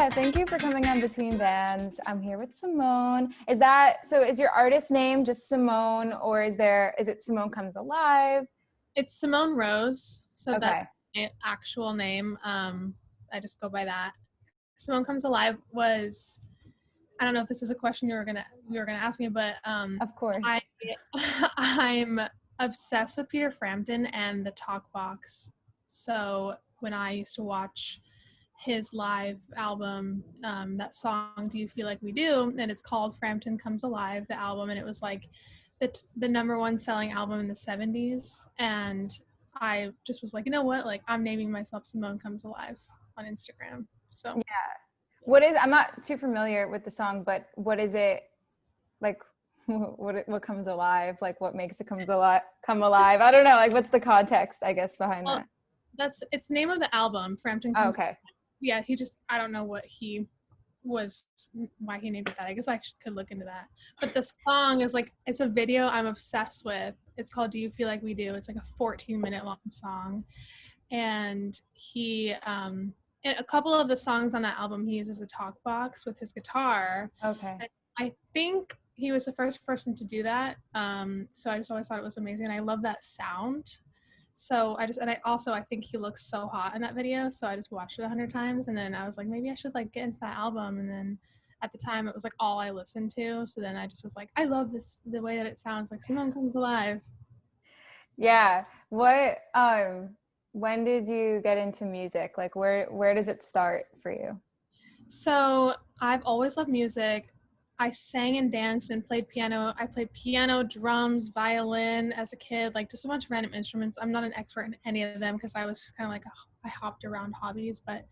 Yeah, thank you for coming on Between Bands. I'm here with Simone. Is your artist name just Simone, or is it Simone Comes Alive? It's Simone Rose, so that's Okay. my actual name. I just go by that. Simone Comes Alive was, I don't know if this is a question you were gonna ask me, but Of I course. I'm obsessed with Peter Frampton and the Talk Box. So when I used to watch his live album, that song "Do You Feel Like We Do," and it's called "Frampton Comes Alive," the album, and it was like the number one selling album in the 70s, and I just was like, you know what, like I'm naming myself Simone Comes Alive on Instagram. So I'm not too familiar with the song, but what is it like? What comes alive? Like, what makes it come alive? I don't know. Like, what's the context, I guess, behind well, that? it's the name of the album, Frampton Oh, Comes. okay. Yeah, I don't know why he named it that. I guess I could look into that. But the song is like, it's a video I'm obsessed with. It's called "Do You Feel Like We Do." It's like a 14-minute long song, and in a couple of the songs on that album, he uses a talk box with his guitar. Okay. And I think he was the first person to do that. So I just always thought it was amazing. I love that sound. So I think he looks so hot in that video. So I just watched it 100 times, and then I was like, maybe I should like get into that album. And then at the time, it was like all I listened to. So then I just was like, I love the way that it sounds like Simone Comes Alive. Yeah. When did you get into music? Like, where does it start for you? So I've always loved music. I sang and danced and played piano. I played piano, drums, violin as a kid, like just a bunch of random instruments. I'm not an expert in any of them because I was just kind of like I hopped around hobbies, but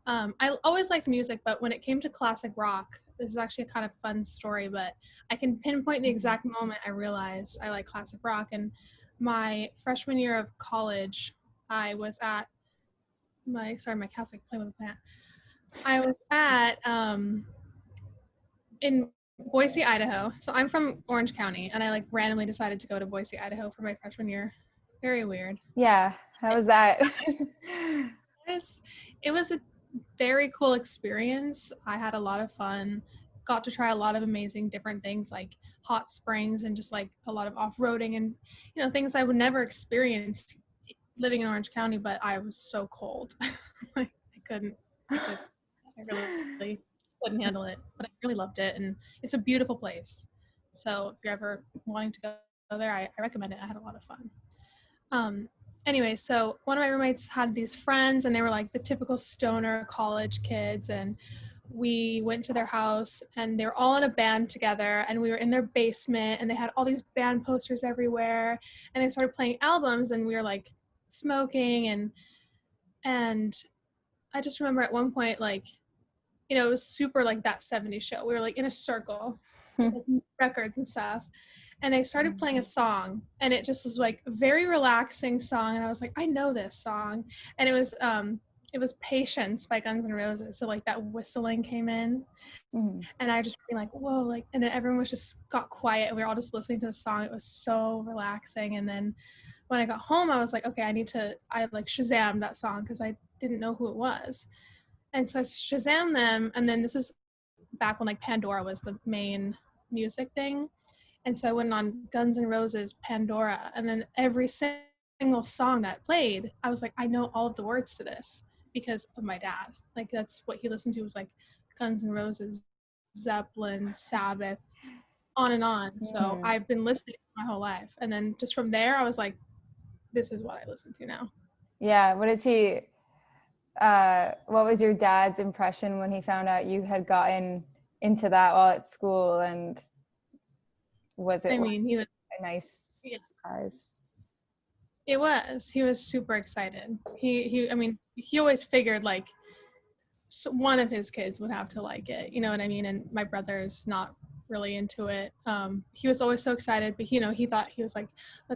I always liked music. But when it came to classic rock, this is actually a kind of fun story, but I can pinpoint the exact moment I realized I like classic rock. And my freshman year of college, I was at my cat's like playing with a plant. I was at in Boise, Idaho. So I'm from Orange County, and I like randomly decided to go to Boise, Idaho for my freshman year. Very weird. Yeah. How was that? It was a very cool experience. I had a lot of fun. Got to try a lot of amazing different things like hot springs and just like a lot of off-roading and things I would never experience living in Orange County, but I was so cold. Like I really couldn't handle it, but I really loved it, and it's a beautiful place. So if you're ever wanting to go there, I recommend it. I had a lot of fun. Um, anyway, so one of my roommates had these friends, and they were like the typical stoner college kids, and we went to their house, and they were all in a band together, and we were in their basement, and they had all these band posters everywhere, and they started playing albums, and we were like smoking, and I just remember at one point, like, it was super like that 70s show. We were like in a circle with like records and stuff. And they started playing a song, and it just was like a very relaxing song. And I was like, I know this song. And it was Patience by Guns N' Roses. So like that whistling came in, Mhm. and I just be like, whoa, like, and then everyone was just got quiet, and we were all just listening to the song. It was so relaxing. And then when I got home, I was like, okay, I like Shazam that song because I didn't know who it was. And so I Shazam them, and then this was back when like Pandora was the main music thing. And so I went on Guns N' Roses Pandora, and then every single song that played, I was like, I know all of the words to this because of my dad. Like that's what he listened to, was like Guns N' Roses, Zeppelin, Sabbath, on and on. So Mhm. I've been listening my whole life. And then just from there, I was like, this is what I listen to now. Yeah. What was your dad's impression when he found out you had gotten into that while at school, and was it I mean, a nice yeah, surprise? he was super excited. I mean, he always figured like one of his kids would have to like it, you know what I mean? And my brother's not really into it. He was always so excited, but he thought, he was like,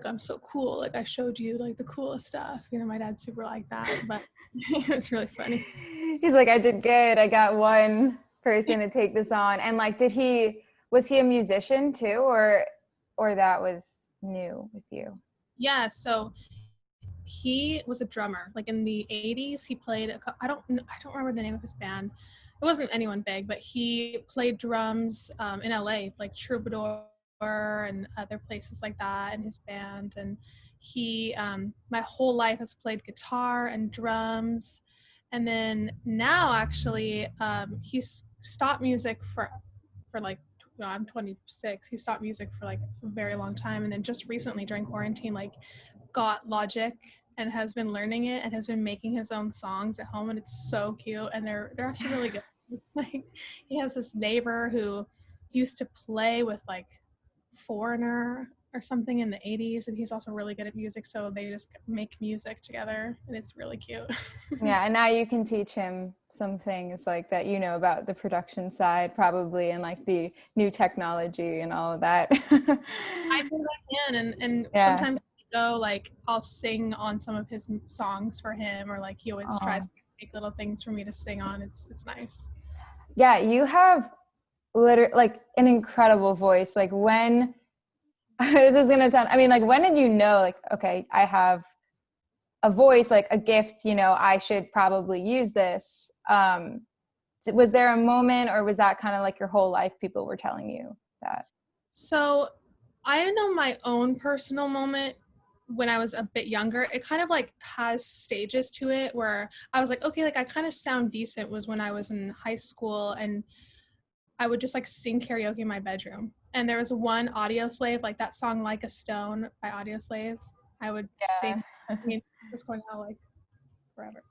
I'm so cool. Like I showed you like the coolest stuff. My dad's super like that, but it was really funny. He's like, I did good. I got one person to take this on. And like, was he a musician too, or that was new with you? Yeah. So he was a drummer. Like in the 80s, he played. I don't remember the name of his band, it wasn't anyone big, but he played drums in LA, like Troubadour and other places like that, in his band. And he, my whole life, has played guitar and drums. And then now, actually, he's stopped music for like, I'm 26. He stopped music for like a very long time, and then just recently during quarantine, like, got Logic and has been learning it and has been making his own songs at home, and it's so cute, and they're actually really good. Like, he has this neighbor who used to play with like Foreigner or something in the 80s, and he's also really good at music, so they just make music together, and it's really cute. Yeah, and now you can teach him some things like that, you know, about the production side probably, and like the new technology and all of that. I think I can, and Yeah. sometimes go, like, I'll sing on some of his songs for him, or like he always tries Oh. to make little things for me to sing on. It's nice. Yeah, you have literally like an incredible voice. Like when this is gonna sound, I mean, like when did you know, like, okay, I have a voice, like a gift, you know, I should probably use this. Was there a moment, or was that kind of like your whole life people were telling you that? So I know my own personal moment when I was a bit younger. It kind of like has stages to it where I was like, okay, like I kind of sound decent, was when I was in high school, and I would just like sing karaoke in my bedroom. And there was one Audio Slave, like that song Like a Stone by Audio Slave. I would sing. I mean, it's going out like forever.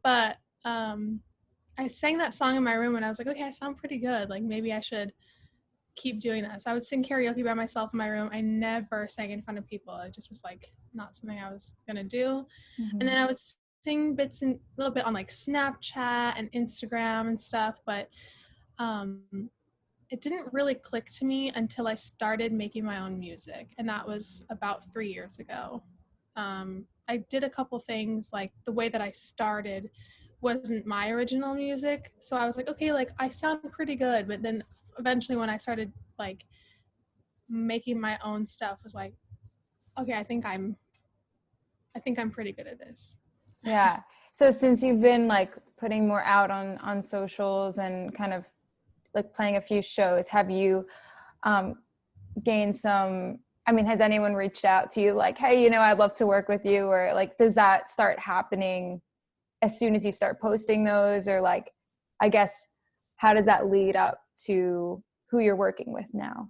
But I sang that song in my room, and I was like, okay, I sound pretty good. Like, maybe I should keep doing that. So I would sing karaoke by myself in my room. I never sang in front of people. It just was like not something I was gonna do. And then I would sing bits and a little bit on like Snapchat and Instagram and stuff, but um, it didn't really click to me until I started making my own music, and that was about 3 years ago. I did a couple things, like the way that I started wasn't my original music, so I was like, okay, like I sound pretty good, but then eventually when I started like making my own stuff, was like, okay, I think I'm pretty good at this. Yeah. So since you've been like putting more out on socials and kind of like playing a few shows, have you um gained some, I mean, has anyone reached out to you like, hey, you know, I'd love to work with you, or like does that start happening as soon as you start posting those, or like, I guess, how does that lead up to who you're working with now?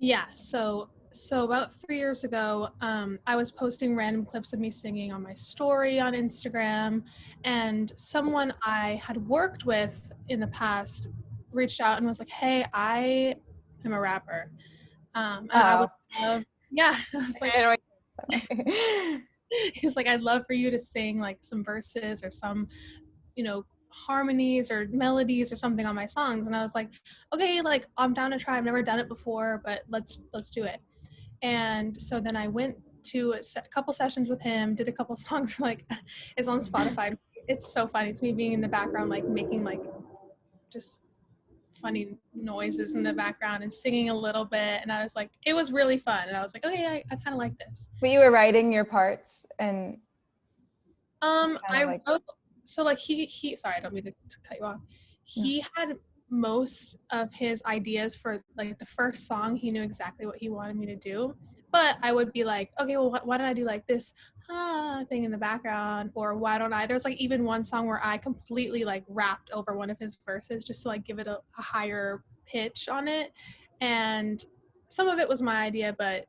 Yeah, so about 3 years ago, I was posting random clips of me singing on my story on Instagram, and someone I had worked with in the past reached out and was like, "Hey, I am a rapper, and I Oh. would love." Yeah, I was like, he's like, "I'd love for you to sing like some verses or some, harmonies or melodies or something on my songs." And I was like, okay, like I'm down to try. I've never done it before, but let's do it. And so then I went to a couple sessions with him, did a couple songs. Like, it's on Spotify. It's so funny. It's me being in the background, like making like just funny noises in the background and singing a little bit. And I was like, it was really fun. And I was like, okay, I kind of like this. But you were writing your parts and kind I of like, wrote, so like he sorry, I don't mean to cut you off. no. He had most of his ideas for like the first song. He knew exactly what he wanted me to do, but I would be like, okay, well, why don't I do like this thing in the background, or why don't I? There's like even one song where I completely like rapped over one of his verses just to like give it a higher pitch on it, and some of it was my idea, but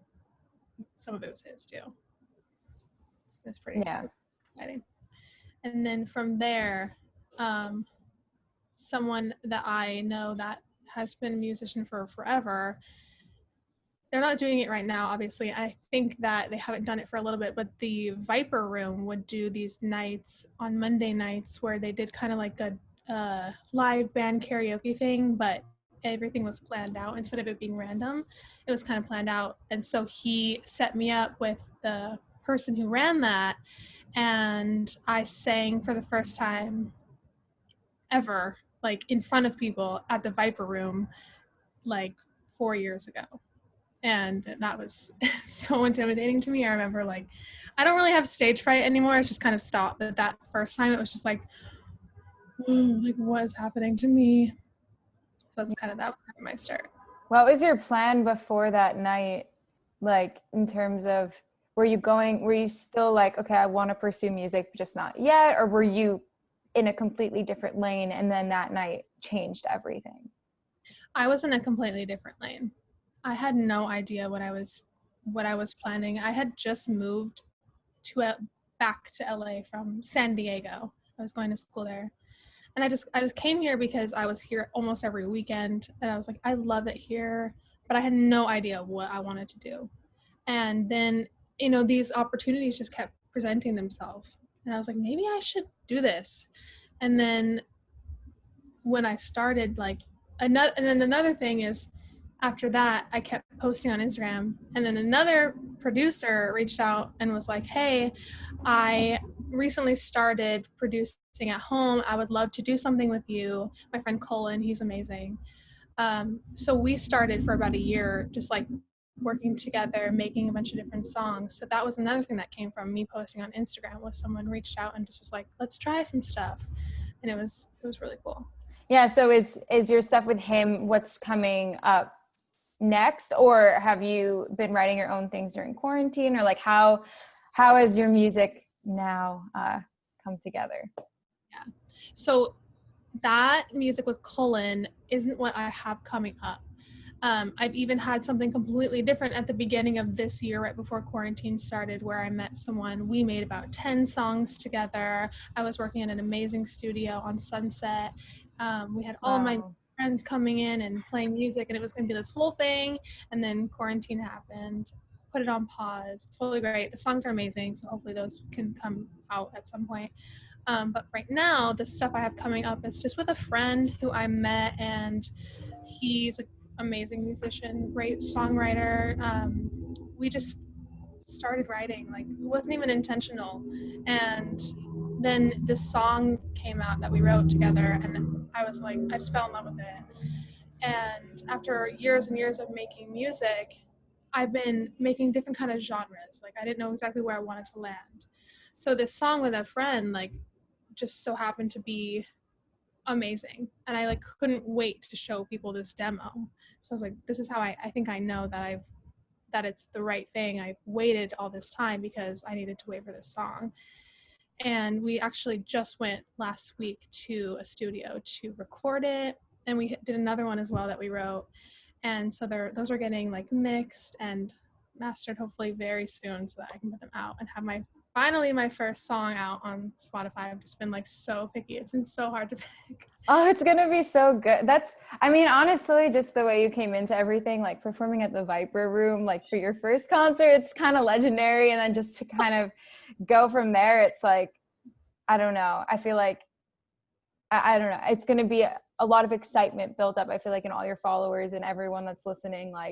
some of it was his too. It was pretty Yeah. exciting. And then from there, someone that I know that has been a musician for forever, they're not doing it right now, obviously. I think that they haven't done it for a little bit, but the Viper Room would do these nights on Monday nights where they did kind of like a live band karaoke thing, but everything was planned out. Instead of it being random, it was kind of planned out. And so he set me up with the person who ran that, and I sang for the first time ever, like in front of people at the Viper Room, like 4 years ago. And that was so intimidating to me. I remember, like, I don't really have stage fright anymore. It's just kind of stopped. But that first time, it was just like, like what is happening to me? So that was kind of my start. What was your plan before that night? Like in terms of were you still like, okay, I want to pursue music, but just not yet? Or were you in a completely different lane and then that night changed everything? I was in a completely different lane. I had no idea what I was planning. I had just moved to back to LA from San Diego. I was going to school there. And I just came here because I was here almost every weekend and I was like I love it here, but I had no idea what I wanted to do. And then, these opportunities just kept presenting themselves. And I was like maybe I should do this. And then when I started, like, another thing is, after that I kept posting on Instagram, and then another producer reached out and was like, hey, I recently started producing at home, I would love to do something with you. My friend Colin, he's amazing. So we started for about a year just like working together, making a bunch of different songs. So that was another thing that came from me posting on Instagram, was someone reached out and just was like, let's try some stuff. And it was really cool. Yeah, so is your stuff with him what's coming up next, or have you been writing your own things during quarantine, or like how has your music now come together? Yeah. So that music with Cullen isn't what I have coming up. I've even had something completely different at the beginning of this year, right before quarantine started, where I met someone. We made about 10 songs together. I was working in an amazing studio on Sunset. We had all my Wow. friends coming in and playing music, and it was going to be this whole thing. And then quarantine happened, put it on pause. Totally great. The songs are amazing, so hopefully those can come out at some point. But right now, the stuff I have coming up is just with a friend who I met, and he's an amazing musician, great songwriter. We just started writing, like it wasn't even intentional, and then this song came out that we wrote together, and I was like, I just fell in love with it. And after years and years of making music, I've been making different kind of genres. Like I didn't know exactly where I wanted to land. So this song with a friend, like, just so happened to be amazing, and I like couldn't wait to show people this demo. So I was like, this is how I think I know that it's the right thing. I waited all this time because I needed to wait for this song. And we actually just went last week to a studio to record it, and we did another one as well that we wrote. And so those are getting like mixed and mastered hopefully very soon, so that I can put them out and have my first song out on Spotify. I've just been like so picky. It's been so hard to pick. Oh, it's gonna be so good. I mean, honestly, just the way you came into everything, like performing at the Viper Room, like for your first concert, it's kind of legendary. And then just to kind of go from there, it's like, I don't know. I feel like, I don't know. It's gonna be a lot of excitement built up. I feel like in all your followers and everyone that's listening, like,